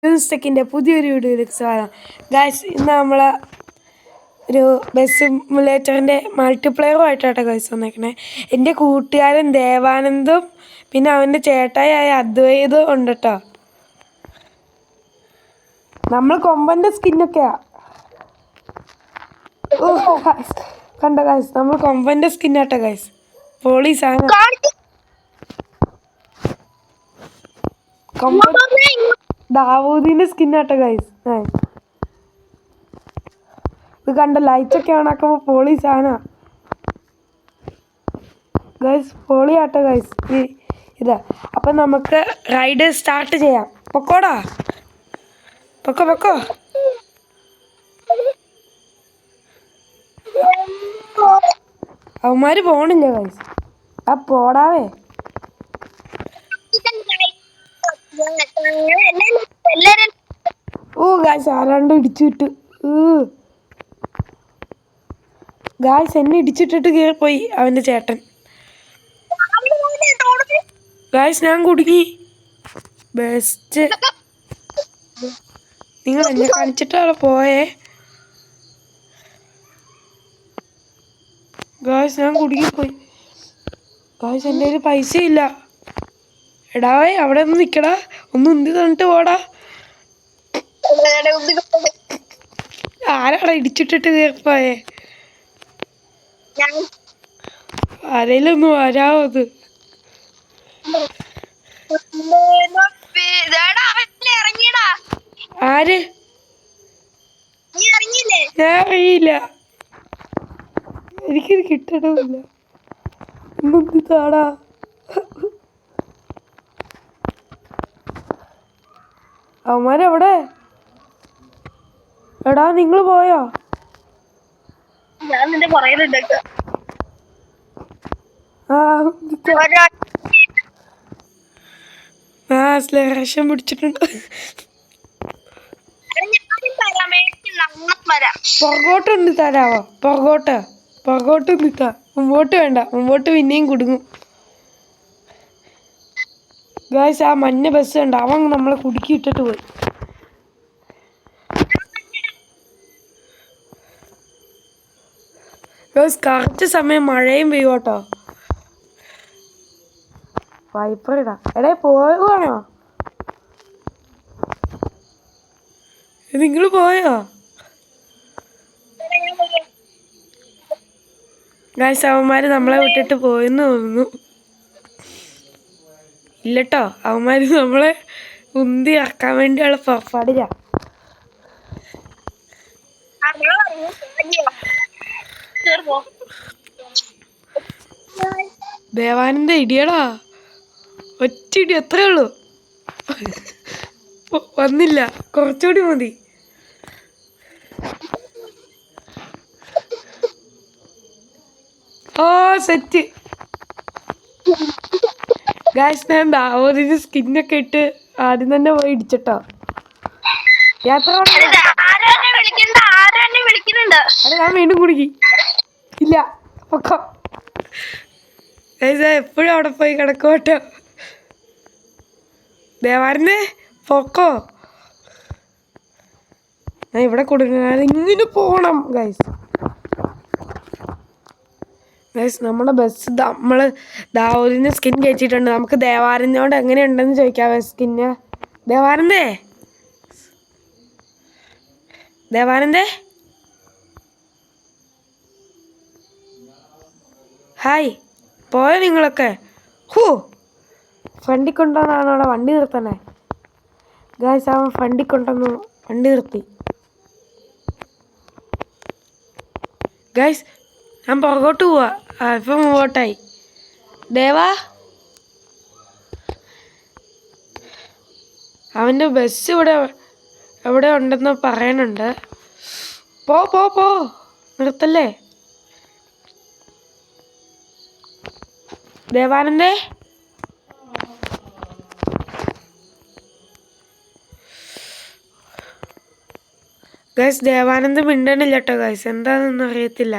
ടെക്കിൻ്റെ പുതിയൊരു വീഡിയോയിലേക്ക് സ്വാഗതം. ഗായ്സ്, ഇന്ന് നമ്മൾ ഒരു ബസ് സിമുലേറ്ററിൻ്റെ മൾട്ടിപ്ലെയറുമായിട്ടാണ് ഗായ്സ് വന്നേക്കണേ. എൻ്റെ കൂട്ടുകാരൻ ദേവാനന്ദും പിന്നെ അവൻ്റെ ചേട്ടായായ അദ്വൈതും ഉണ്ട് കേട്ടോ. നമ്മൾ കൊമ്പൻ്റെ സ്കിന്നൊക്കെയാ. ഓ ഗായ്സ്, കണ്ട ഗായ്സ്, നമ്മൾ കൊമ്പൻ്റെ സ്കിന്നാട്ടോ ഗായ്സ്. പോളീസാണ് കൊമ്പൻ ദാവൂദിന്റെ സ്കിന്നാട്ടോ ഗൈസ്. ഇത് കണ്ട ലൈറ്റൊക്കെ ഓണാക്കുമ്പോ പൊളി സാധന ഗൈസ്, പൊളിയാട്ടോ ഗൈസ് ഇത്. അപ്പം നമുക്ക് റൈഡ് സ്റ്റാർട്ട് ചെയ്യാം. പൊക്കോടാ, പൊക്കോ പൊക്കോ. അവന്മാര് പോണില്ല ഗൈസ്. ആ പോടാവേ. ഓ ഗായ്സ്, ആരാണ്ട് ഇടിച്ചു വിട്ടു. ഗായ്സ്, എന്നെ ഇടിച്ചിട്ടിട്ട് കയറിപ്പോയി അവൻ്റെ ചേട്ടൻ. ഗായ്സ്, ഞാൻ കുടുങ്ങി. ബെസ്റ്റ്. നിങ്ങൾ എന്നെ കാണിച്ചിട്ടാണ് പോയേ. ഗായ്സ്, ഞാൻ കുടുങ്ങിപ്പോയി. ഗായ്സ്, എൻ്റെ കയ്യിൽ പൈസ ഇല്ല. എടാവേ, അവിടെ ഒന്ന് നിൽക്കടാ, ഒന്ന് ഉന്തി തന്നിട്ട് പോടാ. ആരാടാ ഇടിച്ചിട്ടിട്ട് കയറിപ്പോയേ? ആരേലും ഒന്ന് വരാമോ? അത് ആര്? ഞാൻ അറിയില്ല, എനിക്കിത് കിട്ടണമില്ല. ഒന്നൊന്നി താടാ. അവന്മാരെവിടെ? എടാ, നിങ്ങൾ പോയോ? ഞാൻ നിന്റെ പറയുന്നുണ്ട്. ലക്ഷം പിടിച്ചിട്ടുണ്ട്. പുറകോട്ടുണ്ട് തരാവോ? പുറകോട്ട് നിൽക്കാം. മുമ്പോട്ട് വേണ്ട, മുമ്പോട്ട് പിന്നെയും കുടുങ്ങും. ഗായ്സ്, ആ മഞ്ഞ ബസ് ഉണ്ട്, അവൻ നമ്മളെ കുടുക്കി ഇട്ടിട്ട് പോയി. ഗായ്സ്, കറക്റ്റ് സമയം മഴയും പെയ്യും കേട്ടോ. വൈപ്പർ ഇടാം. എടേ, പോവാണോ? നിങ്ങൾ പോയോ? ഗായ്സ്, അവന്മാര് നമ്മളെ വിട്ടിട്ട് പോയെന്ന് തോന്നുന്നു. ഇല്ലട്ടോ, അവന്മാര് നമ്മളെ ഉന്തി ഇറക്കാൻ വേണ്ടിയുള്ള പുറപ്പാടില്ല. ദേവാനന്ദ ഇടിയടാ, ഒറ്റ ഇടി, അത്രേ ഉള്ളൂ. വന്നില്ല, കുറച്ചുകൂടി മതി. ഓ സെറ്റ്. ഗായ്സ്, ഞാൻ ദാവൂദിന്റെ സ്കിന്നൊക്കെ ഇട്ട് ആദ്യം തന്നെ പോയി ഇടിച്ചിട്ടോ. യാത്ര ഞാൻ വീണ്ടും കുടുങ്ങി. ഇല്ല, പൊക്കോ. ഗായ്സ്, എപ്പോഴും അവിടെ പോയി കിടക്കോട്ടോ. ദേവാരനെ പൊക്കോ. ഞാൻ ഇവിടെ കൊടുങ്ങാതെ ഇങ്ങനെ പോകണം. ഗൈസ്, നമ്മുടെ ബസ് നമ്മൾ ദാവൂദിൻ്റെ സ്കിൻ കയറ്റിയിട്ടുണ്ട്. നമുക്ക് ദേവാനന്ദോട് എങ്ങനെയുണ്ടെന്ന് ചോദിക്കാവേ സ്കിന്ന്. ദേവാനന്ദേ, ഹായ്. പോയോ നിങ്ങളൊക്കെ? ഫ്രണ്ടിൽ കൊണ്ടുവന്നാണ് അവിടെ വണ്ടി നിർത്തണേ. ഗായ്സ്, അവൻ ഫ്രണ്ടിൽ കൊണ്ടുവന്ന് വണ്ടി നിർത്തി. ഗായ്സ്, ഞാൻ പുറകോട്ട് പോവാ. ഇപ്പം മുമ്പോട്ടായി. ദേവാ, അവൻ്റെ ബസ് ഇവിടെ എവിടെ ഉണ്ടെന്ന് പറയണുണ്ട്. പോ നിർത്തല്ലേ. ദേവാനന്ദേ, ഗൈസ്, ദേവാനന്ദ് മിണ്ടണില്ല കേട്ടോ ഗൈസ്, എന്താണെന്ന് അറിയത്തില്ല.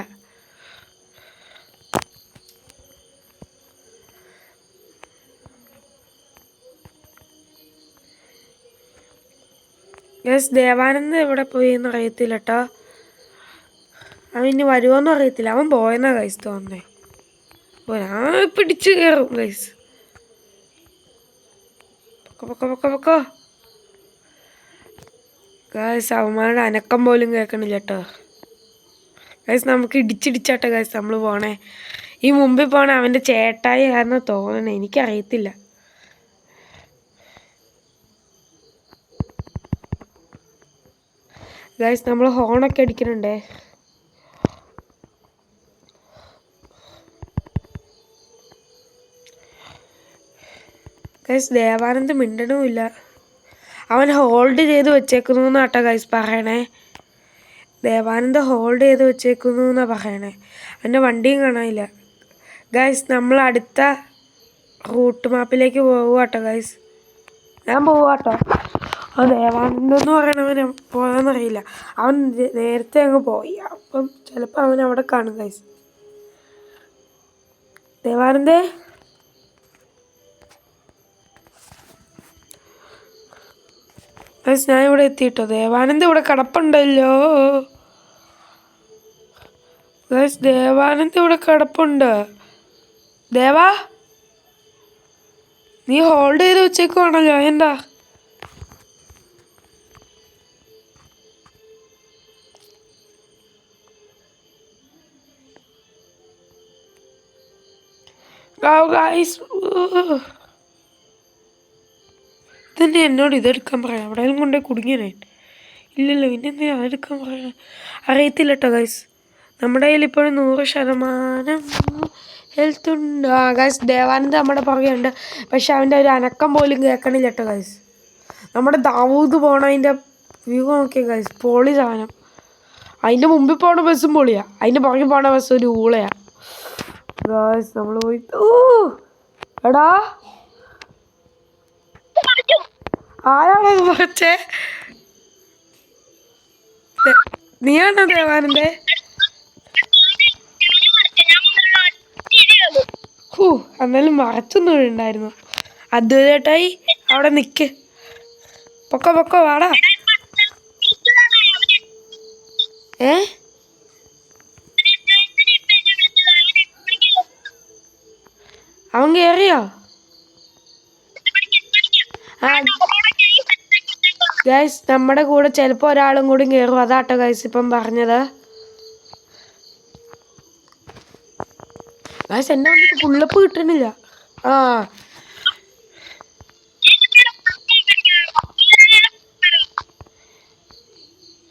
ഗൈസ് ദേവാനന്ദ് എവിടെ പോയി എന്ന് അറിയത്തില്ല കേട്ടോ. അവൻ ഇനി വരുമോന്നും അറിയത്തില്ല. അവൻ പോയെന്നാ ഗൈസ് തോന്നേ. ഞാൻ പിടിച്ച് കയറും ഗൈസ്. പൊക്കോ ഗൈസ്. അവന്മാരുടെ അനക്കം പോലും കേൾക്കണില്ല കേട്ടോ ഗൈസ്. നമുക്ക് ഇടിച്ചിടിച്ചാട്ടോ ഗൈസ് നമ്മൾ പോണേ. ഈ മുമ്പിൽ പോണ അവൻ്റെ ചേട്ടായി കാരണം തോന്നണേ, എനിക്കറിയത്തില്ല. ഗൈസ് നമ്മൾ ഹോണൊക്കെ അടിക്കുന്നുണ്ടേ. ഗൈസ് ദേവാനന്ദ് മിണ്ടണമില്ല. അവൻ ഹോൾഡ് ചെയ്ത് വെച്ചേക്കുന്നു എന്നാട്ടോ ഗൈസ് പറയണേ. ദേവാനന്ദ് ഹോൾഡ് ചെയ്ത് വെച്ചേക്കുന്നു എന്നാണ് പറയണേ. അവൻ്റെ വണ്ടിയും കാണാനില്ല ഗൈസ്. നമ്മൾ അടുത്ത റൂട്ട് മാപ്പിലേക്ക് പോവാട്ടോ ഗൈസ്. ഞാൻ പോവാട്ടോ. ആ ദേവാനന്ദ് എന്ന് പറയണവൻ പോകാന്നറിയില്ല. അവൻ നേരത്തെ അങ്ങ് പോയി. അപ്പം ചിലപ്പോൾ അവൻ അവിടെ കാണും ഗൈസ്. ദേവാനന്ദേ ഗൈസ്, ഞാൻ ഇവിടെ എത്തിയിട്ടോ. ദേവാനന്ദ് ഇവിടെ കിടപ്പുണ്ടല്ലോ ഗൈസ്. ദേവാനന്ദ് ഇവിടെ കിടപ്പുണ്ട്. ദേവാ, നീ ഹോൾഡ് ചെയ്ത് വെച്ചേക്കുവാണല്ലോ. എന്താ ഗൈസ്, ഇതന്നെ എന്നോട് ഇതെടുക്കാൻ പറയാം. എവിടെയെങ്കിലും കൊണ്ടുപോയി കുടുങ്ങിയേ. ഇല്ലല്ലോ, പിന്നെ എന്തിനാ അതെടുക്കാൻ പറയാം. അറിയത്തില്ല കേട്ടോ ഗൈസ്. നമ്മുടെ കയ്യിൽ ഇപ്പോഴും 100% ഹെൽത്ത് ഉണ്ട്. ആ ഗൈസ്, ദേവാനന്ദ് നമ്മുടെ പുറകെയുണ്ട്. പക്ഷെ അവൻ്റെ ഒരു അനക്കം പോലും കേൾക്കണില്ല കേട്ടോ ഗൈസ്. നമ്മുടെ ദാവൂദ് പോണതിൻ്റെ വ്യൂ നോക്കിയ ഗൈസ്, പൊളി സാധനം. അതിൻ്റെ മുമ്പിൽ പോണ ബസ്സും പൊളിയാ, അതിൻ്റെ പുറകിൽ പോണ ബസ് ഒരു ഊളയാ ഗൈസ്. നമ്മൾ പോയി. എടാ, ആരാണോ കുറച്ചേ? നീയാണോ ദേവാനന്ദ്? എന്നാലും മറച്ചൊന്നും ഉണ്ടായിരുന്നു. അദ്വൈതേട്ടായി അവിടെ നിക്ക്. പൊക്കോ വാടാ. ഏ അവൻ കേറിയോ? ആ ഗൈസ്, നമ്മുടെ കൂടെ ചിലപ്പോൾ ഒരാളും കൂടി കയറും. അതാട്ടോ ഗൈസ് ഇപ്പം പറഞ്ഞത്. ഗൈസ്, എന്നെ വന്നിട്ട് പുള്ളപ്പ് കിട്ടണില്ല. ആ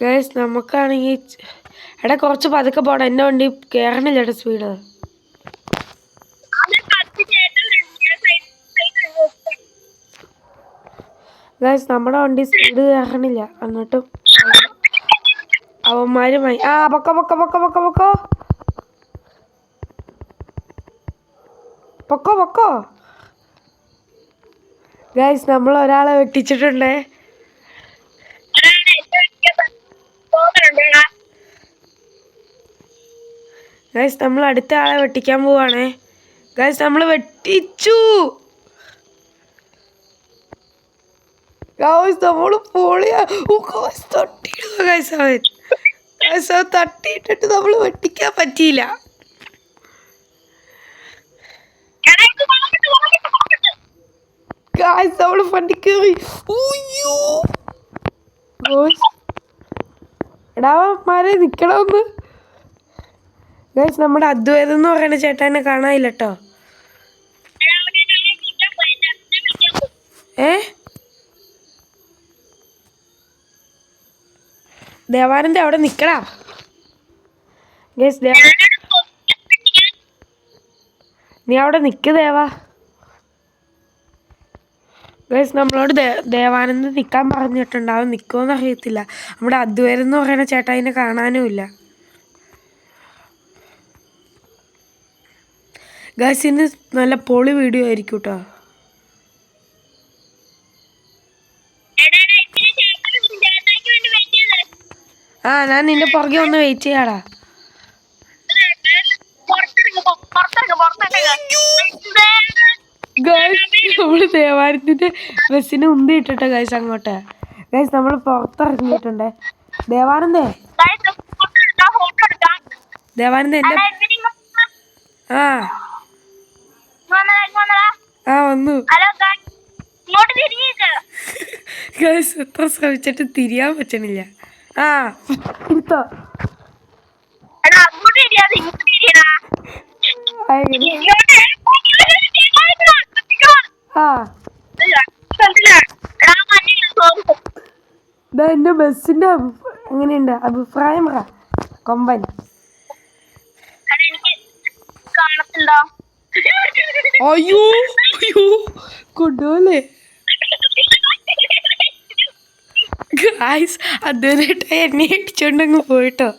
ഗൈസ്, നമുക്കാണെങ്കിൽ എടാ കുറച്ച് പതുക്കെ പോണം. എന്നെ വണ്ടി കയറണില്ല കേട്ടോ സ്പീഡ്. ഗൈസ്, നമ്മുടെ വണ്ടി സ്പീഡ് കയറണില്ല. എന്നിട്ടും അവന്മാരുമായി. ആ പൊക്കോ ഗൈസ്, നമ്മൾ ഒരാളെ വെട്ടിച്ചിട്ടുണ്ടേ. ഗൈസ്, നമ്മൾ അടുത്ത ആളെ വെട്ടിക്കാൻ പോവാണേ. ഗൈസ്, നമ്മൾ വെട്ടിച്ചു. ഗൈസ്, നമ്മൾ പൊളിയാ. തട്ടിയിടുക ഗൈസ്. അവൻ തട്ടിയിട്ടിട്ട് നമ്മൾ വെട്ടിക്കാൻ പറ്റിയില്ല. ഗൈസ്, നമ്മൾ വണ്ടി കയറി. എടാ മാരെ നിക്കണമെന്ന്. ഗൈസ്, നമ്മുടെ അദ്വൈതം എന്ന് പറയുന്ന ചേട്ടനെ കാണാനില്ല കേട്ടോ. ദേവാനന്ദ് അവിടെ നിക്കടാ. ഗൈസ്, നീ അവിടെ നിക്ക് ദേവാ. ഗൈസ്, നമ്മളോട് ദേവാനന്ദ് നിൽക്കാൻ പറഞ്ഞിട്ടുണ്ട്. അവൻ നിൽക്കുമെന്ന് അറിയത്തില്ല. നമ്മുടെ അദ്വൈതം എന്ന് പറയുന്ന ചേട്ടാ അതിനെ കാണാനുമില്ല. ഗൈസ്, ഇന്ന് നല്ല പൊളി വീഡിയോ ആയിരിക്കും കേട്ടോ. ആ, ഞാൻ നിന്റെ പുറകെ ഒന്ന് വെയിറ്റ് ചെയ്യാടാ. ഗൈസ്, നമ്മള് ദേവാനന്ദിന്റെ ബസ്സിന് ഉന്തി ഇട്ടിട്ടോ ഗൈസ് അങ്ങോട്ട്. ഗൈസ് നമ്മൾ പുറത്തിറങ്ങിയിട്ടുണ്ടേ. ദേവാനന്ദേ ഫോട്ടോ എടുക്കാം. ദേവാനന്ദ എന്റെ ആ ആ വന്നു. ഹലോ ഇങ്ങോട്ട് തിരിഞ്ഞേക്ക്. ഗൈസ് എത്ര ശ്രമിച്ചിട്ട് തിരിയാൻ പറ്റണില്ല. ആ എടുത്തോ. എടാ അങ്ങോട്ട് തിരിയാതെ ഇങ്ങോട്ട് തിരിയടാ. ആ എന്റെ ബസ്സിന്റെ എങ്ങനെയുണ്ട് അഭിപ്രായം പറ കൊമ്പൻ. കാണത്തുണ്ടോ? അയ്യോ അയ്യോ കൊണ്ടുപോലെ ഗായ്സ് അതുവരെയായിട്ട് എന്നെ അടിച്ചോണ്ടങ്ങ് പോയിട്ടോ.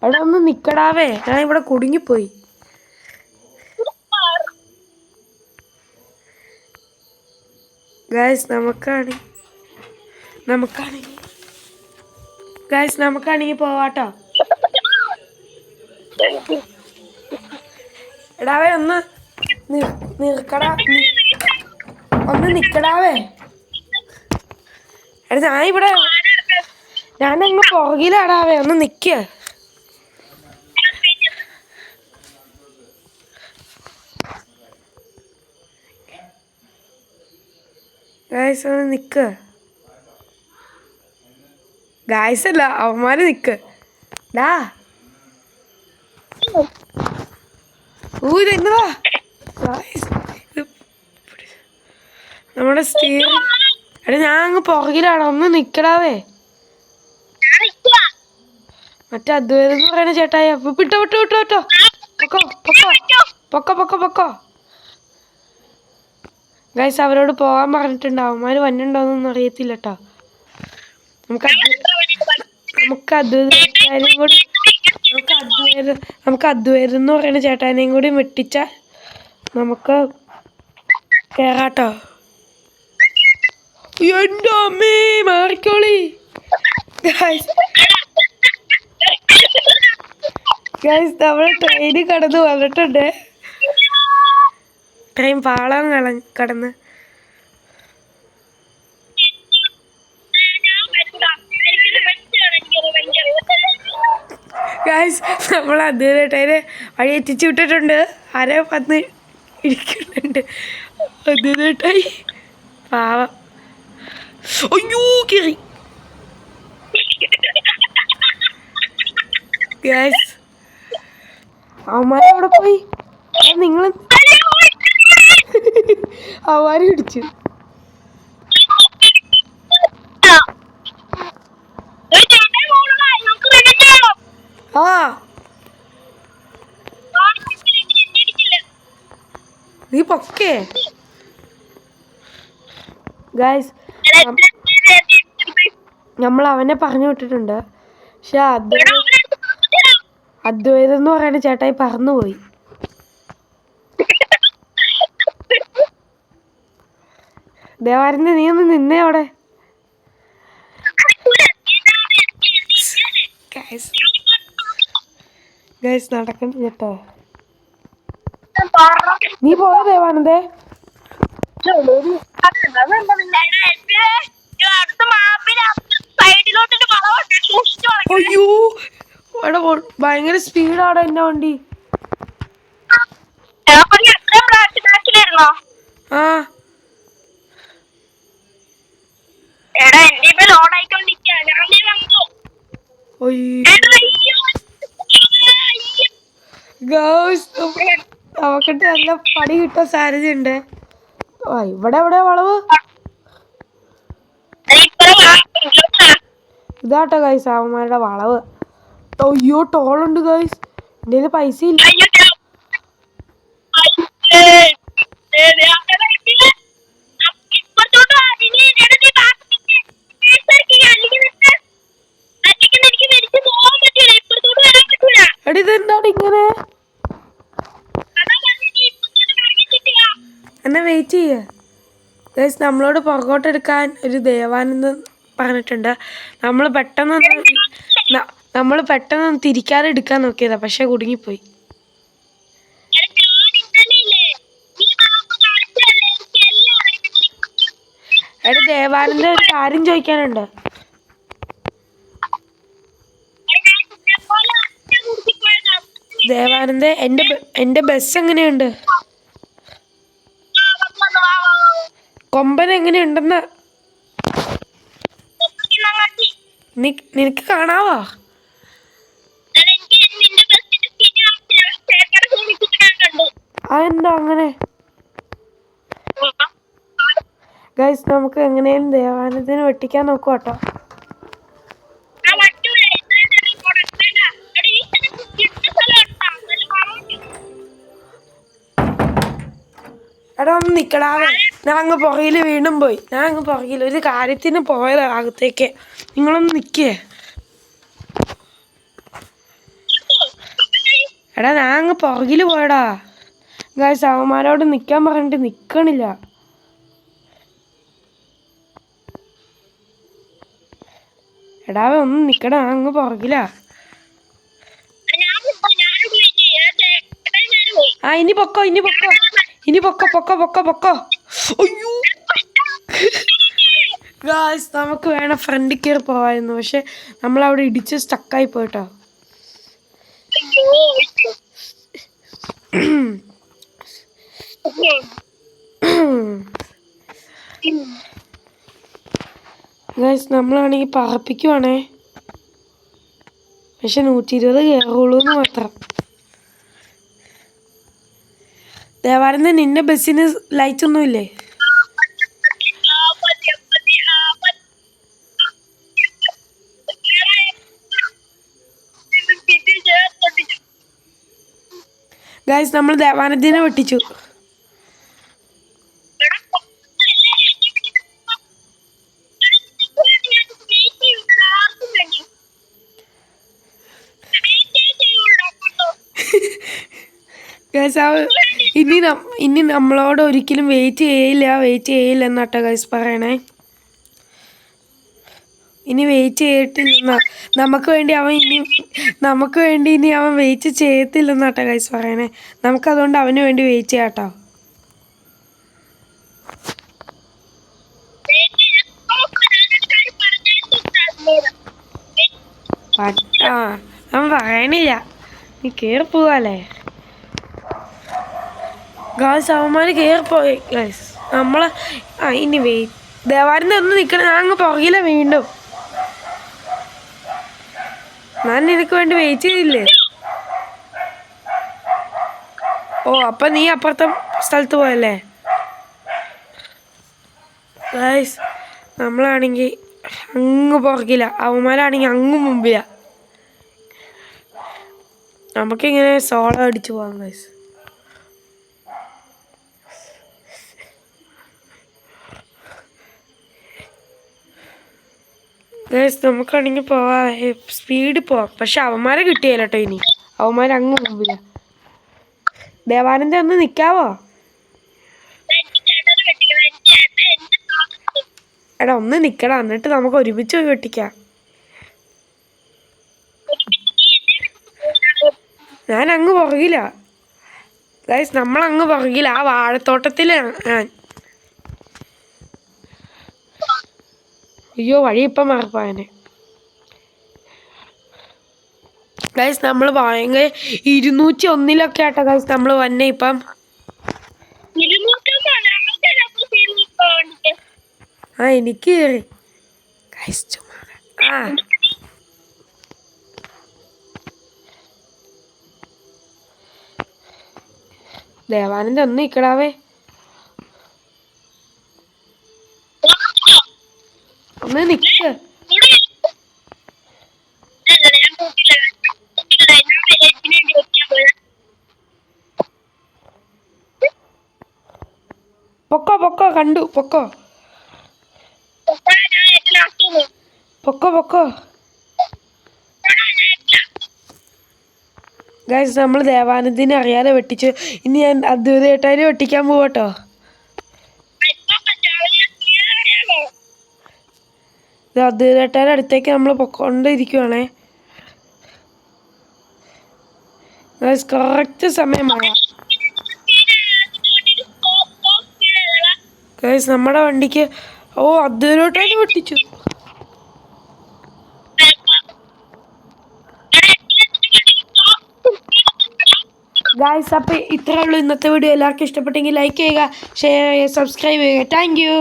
അവിടെ ഒന്ന് നിക്കടാവേ, ഞാൻ ഇവിടെ കുടുങ്ങിപ്പോയി. ഗായ്സ് നമുക്കാണെങ്കിൽ പോവാട്ടോ. എടാവേ ഒന്ന് ഒന്ന് നിക്കടാവേ. എടാ ഞാനങ്ങ് പുറകിലാടാവേ, ഒന്ന് നിക്ക. ഗായ്സ് ഒന്ന് നിക്ക്. ഗായ്സ് അല്ല അവന്മാര് നിക്ക്. ഡാ ഇതെന്നതാ നമ്മുടെ സ്റ്റീർ. എടാ ഞാൻ അങ്ങ് പുറകിലാണ്, ഒന്ന് നിക്കടാവേ. മറ്റേ അദ്വൈതം എന്ന് പറയുന്ന ചേട്ടായി വിട്ടോ വിട്ടോ വിട്ടോ വിട്ടോ. പൊക്കോ. ഗൈസ് അവരോട് പോകാൻ പറഞ്ഞിട്ടുണ്ട്. അവന്മാര് വന്നിട്ടുണ്ടോന്നൊന്നും അറിയത്തില്ല കേട്ടോ. നമുക്ക് അദ്വൈതം എന്ന് പറയുന്ന ചേട്ടാനെയും കൂടി വെട്ടിച്ചാൽ നമുക്ക് കേറാട്ടോ. എന്റെ അമ്മേ മാറിക്കോളി. ഗൈസ് നമ്മള് ട്രെയിനിൽ കടന്ന് വന്നിട്ടുണ്ട്. ട്രെയിൻ പാളം കടന്ന്. ഗൈസ് നമ്മൾ അതിനെ വഴി എത്തിച്ചു വിട്ടിട്ടുണ്ട്. ആരോ വന്ന് ഇരിക്കുന്നുണ്ട്. അതിനായി പാവം. അയ്യോ കീറി. ഗൈസ് അവന്മാരെ അവിടെ പോയി. നിങ്ങൾ അവന്മാരെ ഇടിച്ചു. ആ നീ പൊക്കേ. ഗൈസ് നമ്മൾ അവനെ പറഞ്ഞു വിട്ടിട്ടുണ്ട്. പക്ഷെ അദ്വൈതം എന്ന് പറയുന്ന ചേട്ടായി പറന്നുപോയി. ദേവാനന്ദ നീ ഒന്ന് നിന്നേ അവിടെ. ഗൈസ് നടക്കണ്ട ചേട്ടാ. നീ പോയോ ദേവാനന്ദേ? അയ്യോ അവിടെ ഭയങ്കര സ്പീഡാണ് എന്റെ വണ്ടി. ആ അവക്കിട്ട് നല്ല പടി കിട്ടാൻ സാധ്യതയുണ്ട്. ഇവിടെ എവിടെ വളവ്? ഇതാട്ടോ ഗൈസ് അവന്മാരുടെ വളവ്. അയ്യോ ടോളുണ്ട് ഗൈസ്. എൻ്റെ കയ്യിൽ പൈസ ഇല്ല. എടി ഇതെന്താണ് ഇങ്ങനെ? എന്നാ വെയിറ്റ് ചെയ്യ ഗൈസ്. നമ്മളോട് പുറകോട്ടെടുക്കാൻ ഒരു ദേവാനന്ദൻ പറഞ്ഞിട്ടുണ്ട്. നമ്മൾ പെട്ടെന്ന് തിരിക്കാതെ എടുക്കാൻ നോക്കിയതാ, പക്ഷെ കുടുങ്ങിപ്പോയി. എടാ ദേവാനന്ദ ഒരു കാര്യം ചോദിക്കാനുണ്ട്. ദേവാനന്ദ എൻ്റെ ബസ് എങ്ങനെയുണ്ട്? കൊമ്പൻ എങ്ങനെയുണ്ടെന്ന് നിനക്ക് കാണാവോ? അതെന്താ അങ്ങനെ? ഗൈസ് നമുക്ക് എങ്ങനെയും ദേവാനന്ദനെ വെട്ടിക്കാൻ നോക്കുക കേട്ടോ. എടാ ഒന്ന് നിക്കടാവേ, ഞാൻ അങ്ങ് പുറകിൽ വീണ്ടും പോയി. ഞാൻ അങ്ങ് പുറകിൽ ഒരു കാര്യത്തിന് പോയതാ അകത്തേക്ക്. നിങ്ങളൊന്ന് നിക്കേ. എടാ ഞാൻ അങ്ങ് പുറകിൽ പോയടാ. ഗൈസ് അവന്മാരോട് നിക്കാൻ പറഞ്ഞിട്ട് നിക്കണില്ല. എടാവേ ഒന്ന് നിക്കടാ, അങ്ങ് പുറകിലാ. ആ ഇനി പൊക്കോ അയ്യോ ഗായ്സ് നമുക്ക് വേണം ഫ്രണ്ടിൽ കയറി പോവായിരുന്നു, പക്ഷെ നമ്മളവിടെ ഇടിച്ച് സ്റ്റക്കായി പോയിട്ടോ. ഗായ്സ് നമ്മളാണെങ്കിൽ പറപ്പിക്കുവാണേ, പക്ഷെ 120 കയറുള്ളൂ എന്ന് മാത്രം. ദേവാനന്ദ നിന്റെ ബസ്സിന് ലൈറ്റ് ഒന്നുമില്ലേ? ഗായ്സ് നമ്മൾ ദേവാനന്ദിനെ വെട്ടിച്ചു. ഗൈസ് ഇനി നമ്മളോട് ഒരിക്കലും വെയിറ്റ് ചെയ്യില്ല എന്നാട്ടോ ഗൈസ് പറയണേ. ഇനി വെയിറ്റ് ചെയ്തിട്ടില്ലെന്നാ നമുക്ക് വേണ്ടി ഇനി അവൻ വെയിറ്റ് ചെയ്യത്തില്ലെന്നാട്ടോ ഗൈസ് പറയണേ. നമുക്കതുകൊണ്ട് അവന് വേണ്ടി വെയിറ്റ് ചെയ്യാട്ടോ. ആ അവൻ പറയണില്ല, നീ കയറി പോവാല്ലേ. ഗായ്സ് അവന്മാർ കയറിപ്പോയി ഗായ്സ്. നമ്മളെ ഇനി വെയിറ്റ് ദേവാനന്ദ ഒന്ന് നിൽക്കണം. ഞാൻ അങ്ങ് പുറകില വീണ്ടും. ഞാൻ നിനക്ക് വേണ്ടി വെയിറ്റ് ചെയ്തില്ലേ? ഓ അപ്പം നീ അപ്പുറത്തെ സ്ഥലത്ത് പോയല്ലേ. ഗായ്സ് നമ്മളാണെങ്കിൽ അങ്ങ് പുറകില, അവന്മാരാണെങ്കിൽ അങ്ങ് മുമ്പില. നമുക്കിങ്ങനെ സോളോ അടിച്ചു പോകാം ഗായ്സ്. ഗൈസ് നമുക്കാണെങ്കിൽ പോവാം, സ്പീഡിൽ പോവാം. പക്ഷെ അവന്മാരെ കിട്ടിയല്ലോ കേട്ടോ. ഇനി അവന്മാരങ്ങ് മുമ്പില്ല. ദേവാനന്ദ ഒന്ന് നിൽക്കാവോ? എടാ ഒന്ന് നിൽക്കടാ, എന്നിട്ട് നമുക്ക് ഒരുമിച്ച് പോയി വെട്ടിക്കാം. ഞാൻ അങ്ങ് പുറകില്ല ഗൈസ്, നമ്മളങ്ങ് പുറകില്ല. ആ വാഴത്തോട്ടത്തിലാണ് ഞാൻ. അയ്യോ വഴി ഇപ്പം മാറിപ്പോയനെ. ഗൈസ് നമ്മൾ ഭയങ്കര 201 ആട്ടോ ഗൈസ് നമ്മൾ വന്നെ ഇപ്പം. ആ എനിക്ക് കയറി ഗൈസ് ചുമ്മാ. ആ ദേവാനന്ദ ഒന്ന് നിക്കടാവേ, ഒന്ന് നിക്ക്. പൊക്കോ കണ്ടു, പൊക്കോ. ഗൈസ് നമ്മൾ ദേവാനന്ദിനെ അറിയാതെ വെട്ടിച്ചു. ഇനി ഞാൻ അദ്വൈതേട്ടാരെ വെട്ടിക്കാൻ പോവാട്ടോ. അദ്വൈതേട്ടാരെ അടുത്തേക്ക് നമ്മൾ പൊക്കോണ്ടിരിക്കുവാണേ. ഗൈസ് കറക്റ്റ് സമയമാണ് ഗൈസ്. നമ്മുടെ വണ്ടിക്ക് ഓ അതിലോട്ടായിട്ട് പൊട്ടിച്ചു. ഗായ്സ് അപ്പോൾ ഇത്രേ ഉള്ളൂ ഇന്നത്തെ വീഡിയോ. എല്ലാവർക്കും ഇഷ്ടപ്പെട്ടെങ്കിൽ ലൈക്ക് ചെയ്യുക, ഷെയർ ചെയ്യുക, സബ്സ്ക്രൈബ് ചെയ്യുക. Thank you.